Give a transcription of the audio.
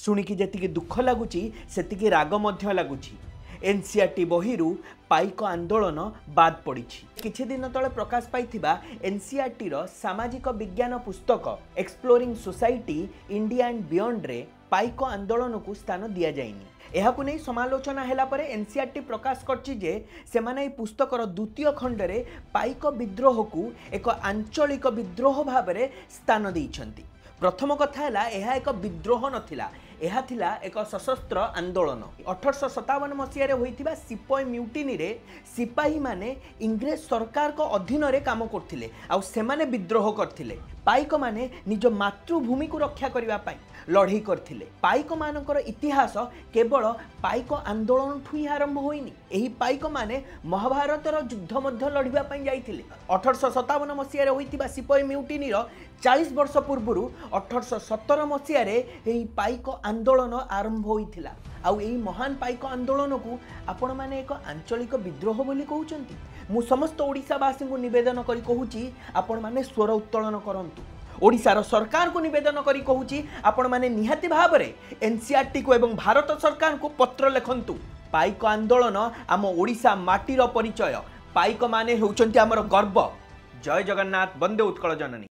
शुणिकी जी दुख लगुच से राग लगुच। एनसीईआरटी बहिरू पाइक आंदोलन बाद पड़ी। किछि दिन तले प्रकाश पाइथिबा एनसीईआरटी सामाजिक विज्ञान पुस्तक exploring society India and beyond रे पाइक आंदोलन को स्थान दि जाइनी। एहाकु नै समालोचना हैला परे एनसीईआरटी प्रकाश करछि जे सेमाने पुस्तकर द्वितीय खंड रे पाइक विद्रोह को एक आंचलिक विद्रोह भाव में स्थान दैछंती। प्रथम कथा है यह एक विद्रोह नथिला, यह थिला एक सशस्त्र आंदोलन। 1857 मसीह होइथिबा सिपाही म्यूटिनी रे सिपाही माने इंग्रेज सरकार को अधीन रे काम करथिले आउ सेमाने विद्रोह करथिले। पाइक माने निज मातृभूमि को रक्षा करबा पई लड़ाई करथिले। पाइक मानकर इतिहास केवल पाइक आंदोलन ठू ही आरंभ होइनी। एही पाइक माने महाभारतर युद्ध मध्य लड़िबा पई जाइथिले। 1857 मसीह होइथिबा सिपाही म्यूटिनी रो 40 वर्ष पूर्व 1817 मसीह एही पाइक आंदोलन आरंभ होइथिला। आउ एही महान पाइक आंदोलन को आपण माने एक आंचलिक विद्रोह बोली कहउचंती। मु समस्त ओडिसावासी को निवेदन करी कहूची आपण माने स्वर उत्तोलन करंतु। ओडिशार सरकार को निवेदन करी कहूची आपण माने निहाती भाव में एनसीईआरटी को एवं भारत सरकार को पत्र लिखंतु। पाइक आंदोलन आम ओडिशा माटीर परिचय। पाइक माने होउचंती हमर गर्व। जय जगन्नाथ। वंदे उत्कल जननी।